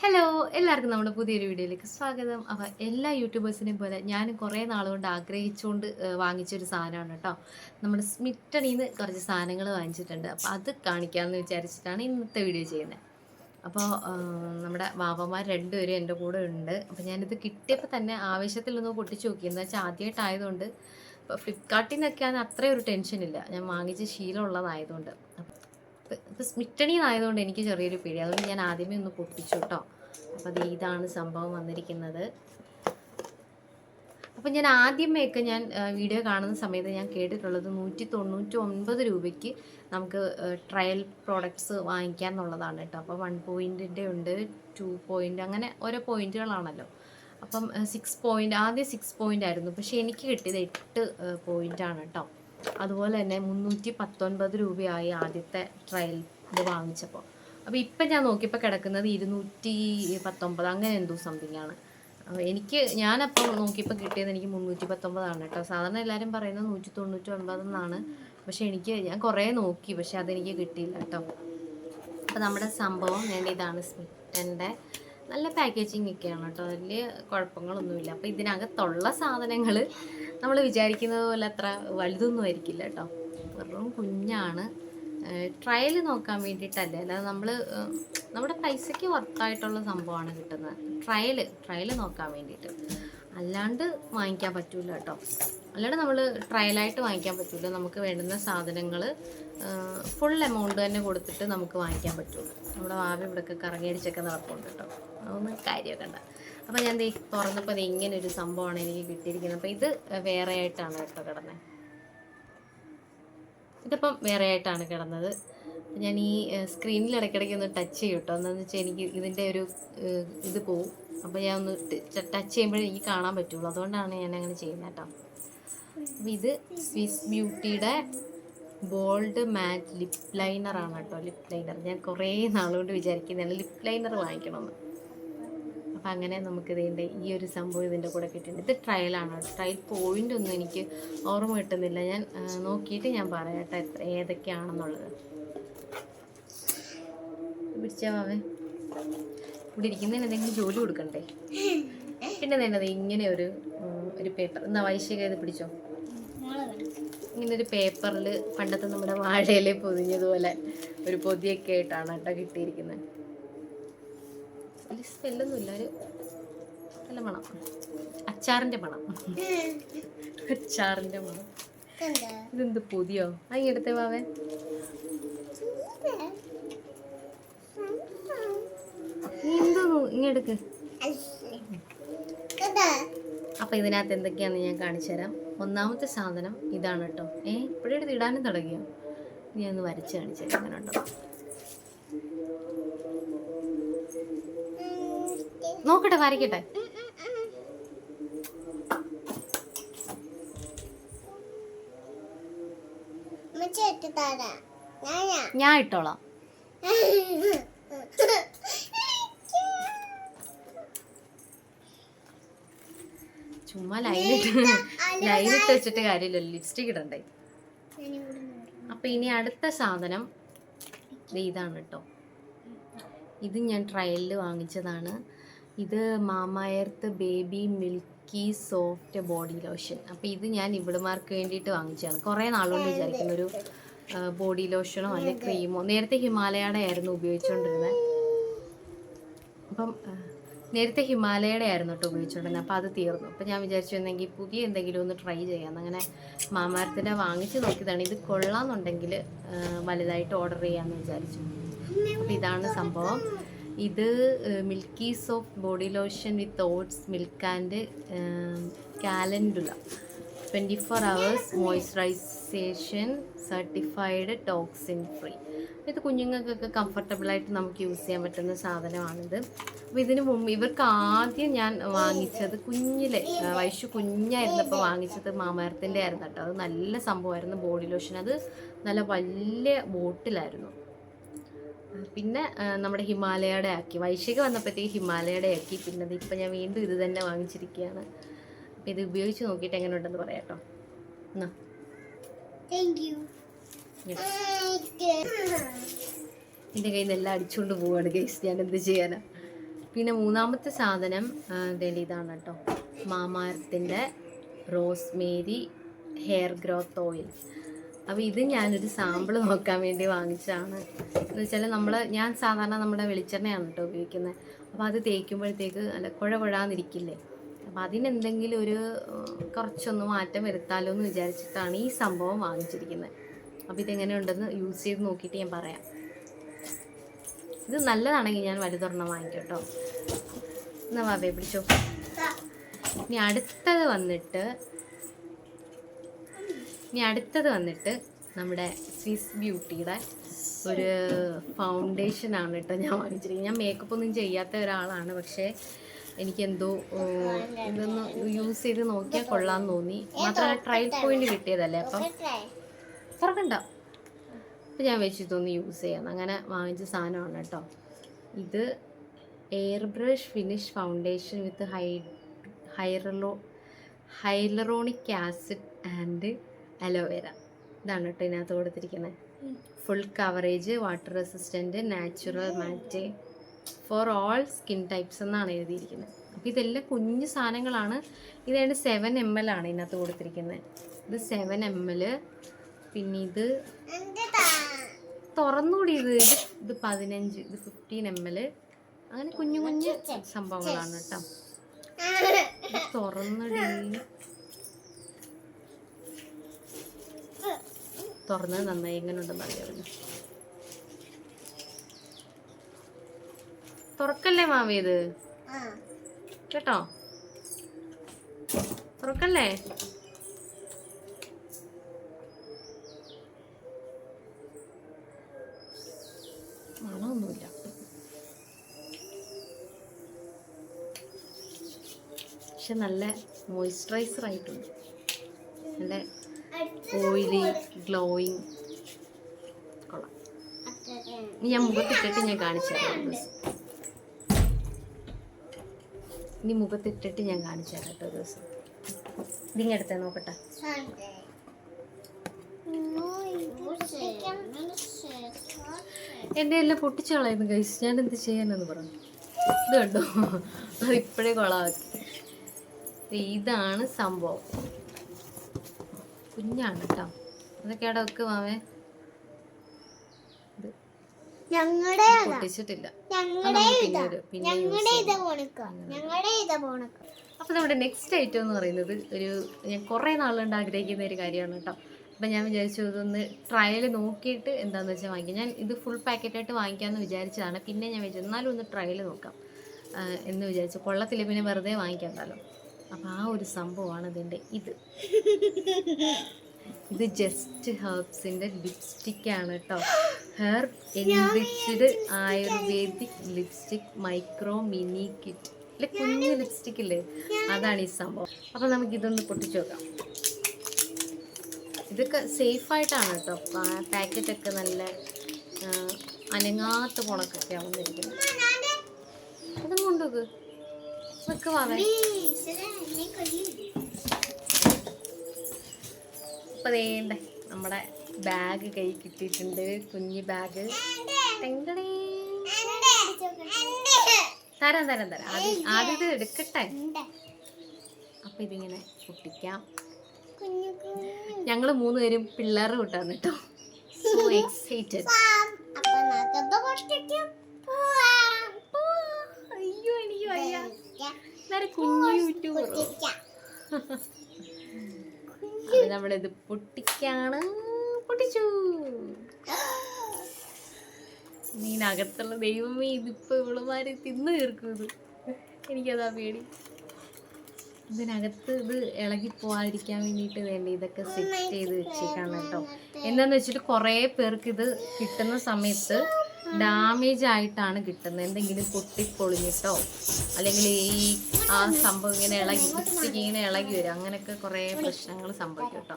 Hello എല്ലാവർക്കും നമ്മുടെ പുതിയൊരു വീഡിയോയിലേക്ക് സ്വാഗതം. അപ്പോൾ എല്ലാ യൂട്യൂബേഴ്സിനെയും പോലെ ഞാനും കുറേ നാളുകൊണ്ട് ആഗ്രഹിച്ചുകൊണ്ട് വാങ്ങിച്ചൊരു സാധനമാണ് കേട്ടോ. നമ്മുടെ സ്മിറ്റണിന്ന് കുറച്ച് സാധനങ്ങൾ വാങ്ങിച്ചിട്ടുണ്ട്. അപ്പോൾ അത് കാണിക്കാമെന്ന് വിചാരിച്ചിട്ടാണ് ഇന്നത്തെ വീഡിയോ ചെയ്യുന്നത്. അപ്പോൾ നമ്മുടെ വാവന്മാർ രണ്ടുപേരും എൻ്റെ കൂടെ ഉണ്ട്. അപ്പോൾ ഞാനിത് കിട്ടിയപ്പോൾ തന്നെ ആവേശത്തിലൊന്ന് പൊട്ടിച്ച് നോക്കി. എന്ന് വെച്ചാൽ ആദ്യമായിട്ടായതുകൊണ്ട് ഇപ്പോൾ ഫ്ലിപ്കാർട്ടിൽ നിന്നൊക്കെയാണ് അത്രയും ഒരു ടെൻഷനില്ല, ഞാൻ വാങ്ങിച്ച് ശീലമുള്ളതായതുകൊണ്ട്. ഇപ്പം സ്മിറ്റണിന്നായതുകൊണ്ട് എനിക്ക് ചെറിയൊരു പേടി, അതുകൊണ്ട് ഞാൻ ആദ്യമേ ഒന്ന് പൊട്ടിച്ചു കേട്ടോ. അപ്പോൾ അത് ഇതാണ് സംഭവം വന്നിരിക്കുന്നത്. അപ്പം ഞാൻ ആദ്യമേയൊക്കെ ഞാൻ വീഡിയോ കാണുന്ന സമയത്ത് ഞാൻ കേട്ടിട്ടുള്ളത് 199 രൂപയ്ക്ക് നമുക്ക് ട്രയൽ പ്രോഡക്ട്സ് വാങ്ങിക്കാം എന്നുള്ളതാണ് കേട്ടോ. അപ്പോൾ 1 പോയിൻറ്റിൻ്റെ ഉണ്ട്, 2 പോയിൻ്റ്, അങ്ങനെ ഓരോ പോയിൻറ്റുകളാണല്ലോ. അപ്പം 6 പോയിൻ്റ്, ആദ്യം 6 പോയിൻ്റ് ആയിരുന്നു, പക്ഷേ എനിക്ക് കിട്ടിയത് 8 പോയിൻ്റാണ് കേട്ടോ. അതുപോലെ തന്നെ 319 രൂപയായി ആദ്യത്തെ ട്രയൽ ഇത് വാങ്ങിച്ചപ്പോൾ. അപ്പോൾ ഇപ്പം ഞാൻ നോക്കിയപ്പോൾ കിടക്കുന്നത് 219 അങ്ങനെ എന്തോ സംതിങ് ആണ്. ഞാനപ്പോൾ നോക്കിയപ്പോൾ കിട്ടിയത് എനിക്ക് 319 കേട്ടോ. സാധാരണ എല്ലാവരും പറയുന്നത് 199 എന്നാണ്, പക്ഷേ ഞാൻ കുറേ നോക്കി, പക്ഷേ അതെനിക്ക് കിട്ടിയില്ല കേട്ടോ. അപ്പോൾ നമ്മുടെ സംഭവം ഇതാണ്. സ്മിറ്റൻ്റെ നല്ല പാക്കേജിങ് ഒക്കെയാണ് കേട്ടോ, വലിയ കുഴപ്പങ്ങളൊന്നുമില്ല. അപ്പോൾ ഇതിനകത്തുള്ള സാധനങ്ങൾ നമ്മൾ വിചാരിക്കുന്നത് പോലെ അത്ര വലുതൊന്നും ആയിരിക്കില്ല കേട്ടോ, വെറും കുഞ്ഞാണ്. ട്രയൽ നോക്കാൻ വേണ്ടിയിട്ടല്ലേ, അല്ലാതെ നമ്മുടെ പൈസയ്ക്ക് വർത്തായിട്ടുള്ള സംഭവമാണ് കിട്ടുന്നത്. ട്രയൽ നോക്കാൻ വേണ്ടിയിട്ട്, അല്ലാണ്ട് വാങ്ങിക്കാൻ പറ്റില്ല കേട്ടോ. അല്ലാണ്ട് നമ്മൾ ട്രയലായിട്ട് വാങ്ങിക്കാൻ പറ്റില്ല. നമുക്ക് വേണ്ടുന്ന സാധനങ്ങൾ ഫുൾ എമൗണ്ട് തന്നെ കൊടുത്തിട്ട് നമുക്ക് വാങ്ങിക്കാൻ പറ്റുള്ളൂ. നമ്മുടെ വാവ ഇവിടെയൊക്കെ കറങ്ങിയടിച്ചൊക്കെ നടക്കുന്നുണ്ട് കേട്ടോ, അതൊന്നും കാര്യമൊക്കെ ഉണ്ട്. അപ്പോൾ ഞാൻ തുറന്നപ്പോൾ ഇങ്ങനെ ഒരു സംഭവമാണ് എനിക്ക് കിട്ടിയിരിക്കുന്നത്. അപ്പോൾ ഇത് വേറെ ആയിട്ടാണ് കേട്ടോ കിടന്നത്. ഇതിപ്പം വേറെ ആയിട്ടാണ് കിടന്നത്. ഞാൻ ഈ സ്ക്രീനിൽ ഇടയ്ക്കിടയ്ക്ക് ഒന്ന് ടച്ച് ചെയ്യും കേട്ടോ, എന്താണെന്ന് വെച്ചാൽ എനിക്ക് ഇതിൻ്റെ ഒരു ഇത് പോവും. അപ്പോൾ ഞാൻ ഒന്ന് ടച്ച് ചെയ്യുമ്പോഴേ എനിക്ക് കാണാൻ പറ്റുള്ളൂ, അതുകൊണ്ടാണ് ഞാൻ അങ്ങനെ ചെയ്യുന്നത് കേട്ടോ. അപ്പോൾ ഇത് സ്വിസ് ബ്യൂട്ടിയുടെ ബോൾഡ് മാറ്റ് ലിപ് ലൈനറാണ് കേട്ടോ. ലിപ് ലൈനർ ഞാൻ കുറേ നാളുകൊണ്ട് വിചാരിക്കുന്നതാണ് ലിപ് ലൈനർ വാങ്ങിക്കണമെന്ന്. അപ്പം അങ്ങനെ നമുക്കിതിൻ്റെ ഈ ഒരു സംഭവം ഇതിൻ്റെ കൂടെ കിട്ടിയിട്ടുണ്ട്. ഇത് ട്രയലാണ്. ട്രയൽ പോയിൻ്റ് ഒന്നും എനിക്ക് ഓർമ്മ കിട്ടുന്നില്ല, ഞാൻ നോക്കിയിട്ട് ഞാൻ പറയാം കേട്ടോ ഏതൊക്കെയാണെന്നുള്ളത്. പിടിച്ചാവേ ഇവിടെ ഇരിക്കുന്നതിന് എന്തെങ്കിലും ജോലി കൊടുക്കണ്ടേ. പിന്നെ വേണ്ടത് ഇങ്ങനെ ഒരു പേപ്പർ. എന്നാ വൈശിക ഇത് പിടിച്ചോ. ഇങ്ങനൊരു പേപ്പറിൽ പണ്ടത്തെ നമ്മുടെ വാഴയിലെ പൊതിഞ്ഞതുപോലെ ഒരു പൊതിയൊക്കെ ആയിട്ടാണ് കേട്ടോ കിട്ടിയിരിക്കുന്നത്. വലിയ സ്മെല്ലൊന്നുമില്ല, ഒരു നല്ല മണം, അച്ചാറിൻ്റെ മണം. അച്ചാറിൻ്റെ മണം. ഇതെന്ത് പൊതിയോ? അതിങ്ങെടുത്തേ വാവേ. എന്തോ ഇങ്ങെടുക്ക്. അപ്പം ഇതിനകത്ത് എന്തൊക്കെയാണെന്ന് ഞാൻ കാണിച്ചു തരാം. ഒന്നാമത്തെ സാധനം ഇതാണ് കേട്ടോ. ഇപ്പോഴെടുത്ത് ഇടാനും തുടങ്ങിയോ? ഞാൻ ഒന്ന് വരച്ച് കാണിച്ചു തരാം അങ്ങനെ ഉണ്ടോ നോക്കട്ടെ, വരയ്ക്കട്ടെ. ഞാൻ ഇട്ടോളാം. ചുമ്മാ ലൈനിട്ട് വെച്ചിട്ട് കാര്യമില്ലല്ലോ, ലിപ്സ്റ്റിക് ഇടണ്ടേ. അപ്പൊ ഇനി അടുത്ത സാധനം ഇതാണ് കേട്ടോ. ഇത് ഞാൻ ട്രയലിൽ വാങ്ങിച്ചതാണ്. ഇത് mama earth baby milky soft body lotion. അപ്പോൾ ഇത് ഞാൻ ഇവിടുമാർക്ക് വേണ്ടിയിട്ട് വാങ്ങിച്ചതാണ്. കുറേ നാളുകൊണ്ട് വിചാരിക്കുന്ന ഒരു ബോഡി ലോഷനോ അല്ലെങ്കിൽ ക്രീമോ. നേരത്തെ ഹിമാലയയുടെ ആയിരുന്നു ഉപയോഗിച്ചുകൊണ്ടിരുന്നത്. അപ്പം നേരത്തെ ഹിമാലയയുടെ ആയിരുന്നു കേട്ടോ ഉപയോഗിച്ചുകൊണ്ടിരുന്നത്. അപ്പോൾ അത് തീർന്നു. അപ്പോൾ ഞാൻ വിചാരിച്ചിരുന്നെങ്കിൽ പുതിയ എന്തെങ്കിലും ഒന്ന് ട്രൈ ചെയ്യാമെന്ന്. അങ്ങനെ മാമാർത്തിൻ്റെ വാങ്ങിച്ച് നോക്കിയതാണ്. ഇത് കൊള്ളാമെന്നുണ്ടെങ്കിൽ വലുതായിട്ട് ഓർഡർ ചെയ്യാമെന്ന് വിചാരിച്ചു. അപ്പോൾ ഇതാണ് സംഭവം. ഇത് milky soft body lotion with oats milk and calendula 24 hours moisturisation certified toxin free. ഇത് കുഞ്ഞുങ്ങൾക്കൊക്കെ കംഫർട്ടബിളായിട്ട് നമുക്ക് യൂസ് ചെയ്യാൻ പറ്റുന്ന സാധനമാണിത്. അപ്പോൾ ഇതിന് മുമ്പ് ഇവർക്ക് ആദ്യം ഞാൻ വാങ്ങിച്ചത് വൈശു കുഞ്ഞായിരുന്നപ്പോൾ വാങ്ങിച്ചത് മാമേർത്തിൻ്റെ ആയിരുന്നു കേട്ടോ. അത് നല്ല സംഭവമായിരുന്നു ബോഡി ലോഷൻ. അത് നല്ല വലിയ ബോട്ടിലായിരുന്നു. പിന്നെ നമ്മുടെ ഹിമാലയയുടെ ആക്കി, വൈശിക വന്നപ്പോഴത്തേക്ക് ഹിമാലയയുടെ ആക്കി. പിന്നെ ഇപ്പം ഞാൻ വീണ്ടും ഇത് തന്നെ വാങ്ങിച്ചിരിക്കുകയാണ്. അപ്പം ഇത് ഉപയോഗിച്ച് നോക്കിയിട്ട് എങ്ങനെ ഉണ്ടെന്ന് പറയാം കേട്ടോ. എന്നാ എൻ്റെ കയ്യിൽ നിന്ന് എല്ലാം അടിച്ചുകൊണ്ട് പോവാണ് ഗൈസ്, ഞാൻ എന്ത് ചെയ്യാനാ. പിന്നെ മൂന്നാമത്തെ സാധനം ഇതാണ് കേട്ടോ, മാമാർത്തിൻ്റെ റോസ്മേരി ഹെയർ ഗ്രോത്ത് ഓയിൽ. അപ്പോൾ ഇത് ഞാനൊരു സാമ്പിൾ നോക്കാൻ വേണ്ടി വാങ്ങിച്ചതാണ്. എന്ന് വെച്ചാൽ ഞാൻ സാധാരണ നമ്മുടെ വെളിച്ചെണ്ണയാണ് കേട്ടോ ഉപയോഗിക്കുന്നത്. അപ്പോൾ അത് തേക്കുമ്പോഴത്തേക്ക് നല്ല കുഴകുഴാന്നിരിക്കില്ലേ, അപ്പോൾ അതിനെന്തെങ്കിലും കുറച്ചൊന്ന് മാറ്റം വരുത്താലോ എന്ന് വിചാരിച്ചിട്ടാണ് ഈ സംഭവം വാങ്ങിച്ചിരിക്കുന്നത്. അപ്പോൾ ഇതെങ്ങനെയുണ്ടെന്ന് യൂസ് ചെയ്ത് നോക്കിയിട്ട് ഞാൻ പറയാം. ഇത് നല്ലതാണെങ്കിൽ ഞാൻ വലുതൊരെണ്ണം വാങ്ങിക്കും കേട്ടോ. എന്നാ വാവേ പിടിച്ചോ. ഇനി അടുത്തത് വന്നിട്ട് നമ്മുടെ സ്വിസ് ബ്യൂട്ടിയുടെ ഒരു ഫൗണ്ടേഷനാണ് കേട്ടോ ഞാൻ വാങ്ങിച്ചിരിക്കുന്നത്. ഞാൻ മേക്കപ്പ് ഒന്നും ചെയ്യാത്ത ഒരാളാണ്, പക്ഷേ എനിക്കെന്തോ ഇതൊന്ന് യൂസ് ചെയ്ത് നോക്കിയാൽ കൊള്ളാമെന്ന് തോന്നി. മാത്രമല്ല ട്രയൽ പോയിന്റ് കിട്ടിയതല്ലേ, അപ്പം തുറക്കണ്ട. അപ്പം ഞാൻ വെച്ച് ഇതൊന്ന് യൂസ് ചെയ്യാം, അങ്ങനെ വാങ്ങിച്ച സാധനമാണ് കേട്ടോ. ഇത് air brush finish foundation with hyaluronic acid and aloe vera. ഇതാണ് കേട്ടോ ഇതിനകത്ത് കൊടുത്തിരിക്കുന്നത്. Full coverage, water resistant, natural matte for all skin types എന്നാണ് എഴുതിയിരിക്കുന്നത്. അപ്പോൾ ഇതെല്ലാം കുഞ്ഞു സാധനങ്ങളാണ്. ഇതായത് 7 ml ആണ് ഇതിനകത്ത് കൊടുത്തിരിക്കുന്നത്. ഇത് 7 ml. പിന്നെ ഇത് തുറന്നുകൂടി, ഇത് 15, ഇത് 15 ml. അങ്ങനെ കുഞ്ഞു കുഞ്ഞു സംഭവങ്ങളാണ് കേട്ടോ. തുറന്നത് നന്നായി. എങ്ങനെ ഉണ്ടെന്ന് അറിയാമല്ലോ. തുറക്കല്ലേ മാവേത് കേട്ടോ, തുറക്കല്ലേ. മണമൊന്നുമില്ല. പക്ഷെ നല്ല മോയ്സ്ചറൈസർ ആയിട്ടുണ്ട്, നല്ല ഓയിലി ഗ്ലോയിങ് കൊള്ളാം. ഞാൻ മുഖത്തിട്ടിട്ട് ഞാൻ കാണിച്ചു തരാം. ഇനി മുഖത്തിട്ടിട്ട് ഞാൻ കാണിച്ചു തരാം കേട്ടോ ദിവസം. ഇതിങ്ങടുത്ത നോക്കട്ടെ. എൻ്റെ എല്ലാം പൊട്ടിച്ചു കളയുന്നു ഗൈസ്, ഞാൻ എന്ത് ചെയ്യാനെന്ന് പറഞ്ഞു. ഇത് കണ്ടോ, അത് ഇപ്പോഴേ കൊളാക്കി. ഇതാണ് സംഭവം. കുഞ്ഞാണ് കേട്ടോ. അതൊക്കെ അവിടെ വെക്ക് മാവേ. പൊട്ടിച്ചിട്ടില്ല. അപ്പൊ നമ്മുടെ നെക്സ്റ്റ് ഐറ്റം എന്ന് പറയുന്നത് ഞാൻ കുറെ നാളുകൊണ്ട് ആഗ്രഹിക്കുന്ന ഒരു കാര്യമാണ് കേട്ടോ. അപ്പം ഞാൻ വിചാരിച്ചു ഇതൊന്ന് ട്രയൽ നോക്കിയിട്ട് എന്താണെന്ന് വെച്ചാൽ വാങ്ങിക്കാം. ഞാൻ ഇത് ഫുൾ പാക്കറ്റായിട്ട് വാങ്ങിക്കാമെന്ന് വിചാരിച്ചതാണ്. പിന്നെ ഞാൻ വിചാരിച്ചു എന്നാലും ഒന്ന് ട്രയൽ നോക്കാം എന്ന് വിചാരിച്ചു. കൊള്ളത്തില്ല പിന്നെ വെറുതെ വാങ്ങിക്കണ്ടല്ലോ. അപ്പം ആ ഒരു സംഭവമാണ് ഇതിൻ്റെ. ഇത് ജസ്റ്റ് ഹെർബ്സിൻ്റെ ലിപ്സ്റ്റിക്കാണ് കേട്ടോ. Herb enriched ayurvedic lipstick micro mini kit. അല്ലെ കുഞ്ഞു ലിപ്സ്റ്റിക് ഇല്ലേ, അതാണ് ഈ സംഭവം. അപ്പം നമുക്കിതൊന്ന് പൊട്ടിച്ചു നോക്കാം. ഇതൊക്കെ സേഫായിട്ടാണ് കേട്ടോ. പാക്കറ്റൊക്കെ നല്ല അനങ്ങാത്ത പോണക്കൊക്കെയാണ് വന്നിരിക്കുന്നത്. അതും കൊണ്ടുപോക്ക് വെക്കുവാവേ. അപ്പം വേണ്ട നമ്മുടെ ബാഗ് കൈ കിട്ടിയിട്ടുണ്ട്, കുഞ്ഞി ബാഗ്. തരാം ആദ്യം ഇത് എടുക്കട്ടെ. അപ്പം ഇതിങ്ങനെ പൊട്ടിക്കാം. ഞങ്ങൾ 3 പേരും പിള്ളേർ കൂട്ടാണ് കേട്ടോ. So excited. അയ്യോ എനിക്ക് വയ്യ. കുഞ്ഞു യൂട്യൂബറോ. അത് നമ്മളിത് പൊട്ടിക്കാണ്. പൊട്ടിച്ചു. നീനകത്തുള്ള ദൈവമേ, ഇതിപ്പോ ഇവളുമാര് തിന്നു തീർക്കും. ഇത് എനിക്കതാ പേടി. ഇതിനകത്ത് ഇത് ഇളകി പോവാതിരിക്കാൻ വേണ്ടിയിട്ട് വേണ്ടി ഇതൊക്കെ സെറ്റ് ചെയ്ത് വെച്ചേക്കാണ് കേട്ടോ. എന്താന്ന് വെച്ചിട്ട് കുറേ പേർക്ക് ഇത് കിട്ടുന്ന സമയത്ത് ഡാമേജ് ആയിട്ടാണ് കിട്ടുന്നത്. എന്തെങ്കിലും പൊട്ടിപ്പൊളിഞ്ഞിട്ടോ അല്ലെങ്കിൽ ആ സംഭവം ഇങ്ങനെ ലിപ്സ്റ്റിക് ഇങ്ങനെ ഇളകി വരും. അങ്ങനെയൊക്കെ കുറേ പ്രശ്നങ്ങൾ സംഭവിക്കും കേട്ടോ.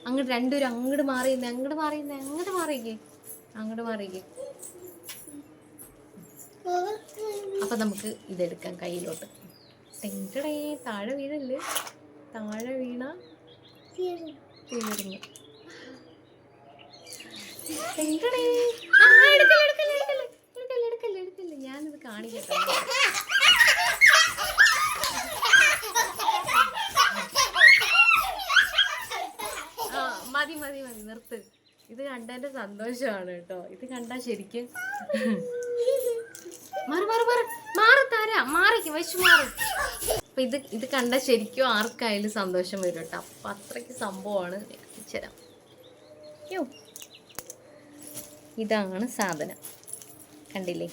അങ്ങോട്ട് രണ്ടുപേരും അങ്ങോട്ട് മാറിയിക്കേ. അപ്പം നമുക്ക് ഇതെടുക്കാം കയ്യിലോട്ട്. താഴെ വീണല്ലേ, താഴെ വീണ തീർന്നു. എടുക്കല്ലേ, ഞാനിത് കാണിക്കട്ടെ. മതി മതി മതി നിർത്ത്. ഇത് കണ്ടതിന്റെ സന്തോഷമാണ് കേട്ടോ. ഇത് കണ്ടാ ശരിക്കും മാറി മാറി മാറി മാറി തരാം, മാറിക്ക് വശു മാറി. അപ്പൊ ഇത് കണ്ടാ ശരിക്കും ആർക്കായാലും സന്തോഷം വരും കേട്ടോ. അപ്പൊ അത്രയ്ക്ക് സംഭവമാണ്. തരാം. ഇതാണ് സാധനം, കണ്ടില്ലേ?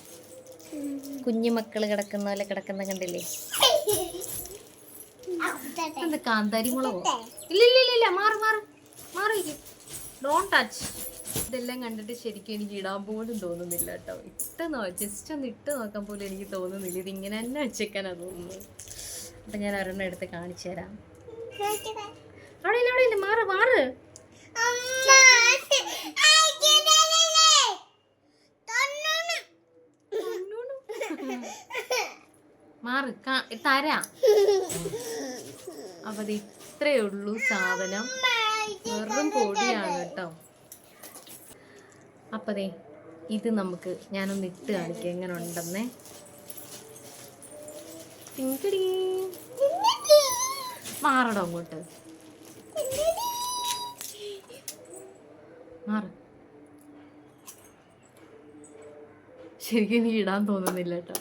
കുഞ്ഞു മക്കള് കിടക്കുന്ന പോലെ കിടക്കുന്ന കണ്ടില്ലേ? എന്താ കാന്താരി മുളകോ? ഇല്ല ഇല്ല ഇല്ല, മാറി മാറി മാറിയിരിക്കും. Don't touch. ഇതെല്ലാം കണ്ടിട്ട് ശരിക്കും എനിക്ക് ഇടാൻ പോലും തോന്നുന്നില്ല കേട്ടോ. ജസ്റ്റ് ഒന്ന് ഇട്ട് നോക്കാൻ പോലും എനിക്ക് തോന്നുന്നില്ല. ഇതിങ്ങനെ തന്നെ വെച്ചേക്കാനാ തോന്നുന്നത്. അപ്പൊ ഞാൻ ഒരെണ്ണം എടുത്ത് കാണിച്ചു തരാം. അവിടെ ഇല്ല അവിടെ ഇല്ല, മാറ് മാറ്. മാറ് തരാം. അപ്പൊ അത് ഇത്രയേ ഉള്ളൂ സാധനം. വെറും പൊടിയാണ് കേട്ടോ. അപ്പതേ ഇത് നമുക്ക് ഞാനൊന്ന് ഇട്ട് കാണിക്കാം എങ്ങനെ ഉണ്ടെന്നേ. മാറടോ അങ്ങോട്ട്, മാറ്. ശരിക്കും എനിക്ക് ഇടാൻ തോന്നുന്നില്ല കേട്ടോ.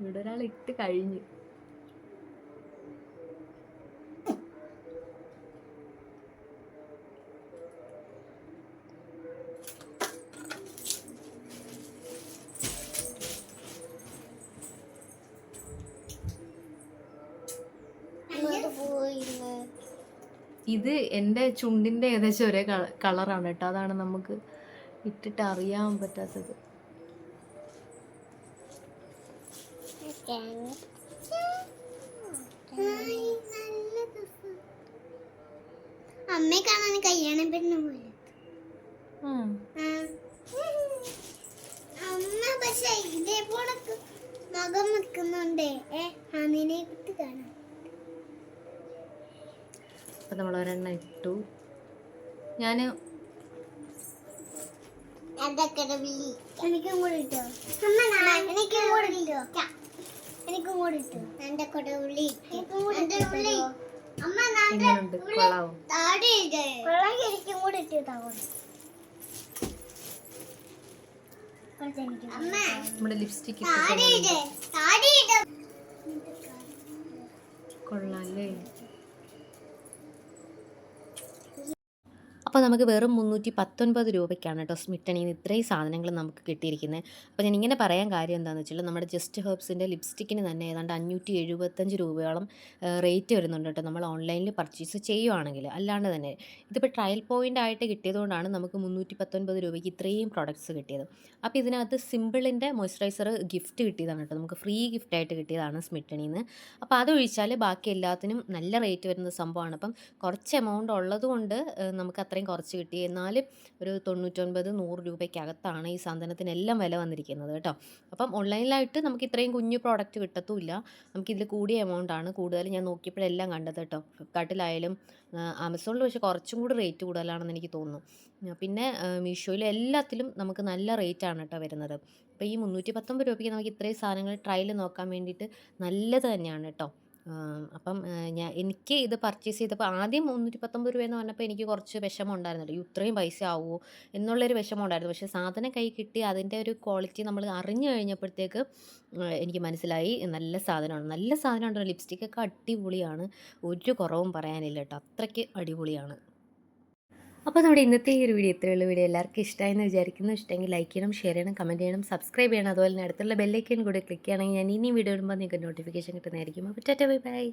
ഇവിടെ ഒരാൾ ഇട്ട് കഴിഞ്ഞു. ഇത് എൻ്റെ ചുണ്ടിൻ്റെ ഏകദേശം ഒരേ കളറാണ് കേട്ടോ. അതാണ് നമുക്ക് ഇട്ടിട്ട് അറിയാൻ പറ്റാത്തത്. അമ്മയെ കാണാൻ കല്യാണം പെണ്ണ പോലെ. അമ്മ പക്ഷെ ഇതേപോലെ മുഖം വെക്കുന്നുണ്ടേ. അതിനെ കുട്ടി കാണാം. അപ്പം നമ്മൾ ഒരെണ്ണം ഇട്ടു. ഞാൻ എനിക്കും കൂടെ ഇട്ടോ. എനിക്കും കൂടെ ഇട്ടോ. എനിക്കും കൂടെ ഇട്ടോ. എന്റെ കൂടെ ഉള്ളി അമ്മ എങ്ങനെയുണ്ട്? കൊള്ളാവോ? എനിക്കും കൂടെ ഇട്ടോ. നമ്മുടെ ലിപ്സ്റ്റിക് കൊള്ളാല്ലേ? അപ്പോൾ നമുക്ക് വെറും 319 രൂപയ്ക്കാണ് കേട്ടോ സ്മിട്ടണിയിൽ നിന്ന് ഇത്രയും സാധനങ്ങൾ നമുക്ക് കിട്ടിയിരിക്കുന്നത്. അപ്പോൾ ഞാൻ ഇങ്ങനെ പറയാൻ കാര്യം എന്താണെന്ന് വെച്ചാൽ നമ്മുടെ ജസ്റ്റ് ഹെർബ്സിൻ്റെ ലിപ്സ്റ്റിക്കിന് തന്നെ ഏതാണ്ട് 575 രൂപയോളം റേറ്റ് വരുന്നുണ്ട് കേട്ടോ, നമ്മൾ ഓൺലൈനിൽ പർച്ചേസ് ചെയ്യുവാണെങ്കിൽ. അല്ലാണ്ട് തന്നെ ഇതിപ്പോൾ ട്രയൽ പോയിൻ്റ് ആയിട്ട് കിട്ടിയതുകൊണ്ടാണ് നമുക്ക് 319 രൂപയ്ക്ക് ഇത്രയും പ്രോഡക്റ്റ്സ് കിട്ടിയത്. അപ്പോൾ ഇതിനകത്ത് സിമ്പിളിൻ്റെ മോയ്സ്ചറൈസർ ഗിഫ്റ്റ് കിട്ടിയതാണ് കേട്ടോ, നമുക്ക് ഫ്രീ ഗിഫ്റ്റായിട്ട് കിട്ടിയതാണ് സ്മിട്ടണിയിൽ നിന്ന്. അപ്പോൾ അതൊഴിച്ചാൽ ബാക്കി എല്ലാത്തിനും നല്ല റേറ്റ് വരുന്ന സംഭവമാണ്. അപ്പം കുറച്ച് എമൗണ്ട് ഉള്ളതുകൊണ്ട് നമുക്ക് അത്രയും കുറച്ച് കിട്ടി. എന്നാലും ഒരു 99-100 രൂപയ്ക്കകത്താണ് ഈ സാധനത്തിനെല്ലാം വില വന്നിരിക്കുന്നത് കേട്ടോ. അപ്പം ഓൺലൈനിലായിട്ട് നമുക്ക് ഇത്രയും കുഞ്ഞു പ്രോഡക്റ്റ് കിട്ടത്തുമില്ല, നമുക്കിതിൽ കൂടിയ എമൗണ്ടാണ്. കൂടുതൽ ഞാൻ നോക്കിയപ്പോഴെല്ലാം കണ്ടത് കേട്ടോ. ഫ്ലിപ്കാർട്ടിലായാലും ആമസോണിൽ പക്ഷേ കുറച്ചും കൂടി റേറ്റ് കൂടുതലാണെന്ന് എനിക്ക് തോന്നുന്നു. പിന്നെ മീഷോയിലും എല്ലാത്തിലും നമുക്ക് നല്ല റേറ്റാണ് കേട്ടോ വരുന്നത്. അപ്പോൾ ഈ 319 രൂപയ്ക്ക് നമുക്ക് ഇത്രയും സാധനങ്ങൾ ട്രയൽ നോക്കാൻ വേണ്ടിയിട്ട് നല്ലത് തന്നെയാണ് കേട്ടോ. അപ്പം എനിക്ക് ഇത് പർച്ചേസ് ചെയ്തപ്പോൾ ആദ്യം 319 രൂപയെന്ന് പറഞ്ഞപ്പോൾ എനിക്ക് കുറച്ച് വിഷമം ഉണ്ടായിരുന്നല്ലോ, ഇത്രയും പൈസ ആവുമോ എന്നുള്ളൊരു വിഷമം ഉണ്ടായിരുന്നു. പക്ഷേ സാധനം കൈ കിട്ടി അതിൻ്റെ ഒരു ക്വാളിറ്റി നമ്മൾ അറിഞ്ഞു കഴിഞ്ഞപ്പോഴത്തേക്ക് എനിക്ക് മനസ്സിലായി നല്ല സാധനമാണ്. നല്ല സാധനമുണ്ടല്ലോ, ലിപ്സ്റ്റിക്കൊക്കെ അടിപൊളിയാണ്, ഒരു കുറവും പറയാനില്ല കേട്ടോ, അത്രയ്ക്ക് അടിപൊളിയാണ്. അപ്പോൾ നമ്മുടെ ഇന്നത്തെ ഈ ഒരു വീഡിയോ ഇത്രയുള്ള വീഡിയോ എല്ലാവർക്കും ഇഷ്ടമായെന്ന് വിചാരിക്കുന്നു. ഇഷ്ടമെങ്കിൽ ലൈക്ക് ചെയ്യണം, ഷെയർ ചെയ്യണം, കമൻറ്റ് ചെയ്യണം, സബ്സ്ക്രൈബ് ചെയ്യണം. അതുപോലെ തന്നെ അടുത്തുള്ള ബെല്ലൈക്കൻ കൂടെ ക്ലിക്ക് ചെയ്യണമെങ്കിൽ ഞാൻ ഇനി വീഡിയോ ഇടുമ്പോൾ നിങ്ങൾക്ക് നോട്ടിഫിക്കേഷൻ കിട്ടുന്നതായിരിക്കും. അപ്പോൾ ടാറ്റാ ബൈ ബൈ.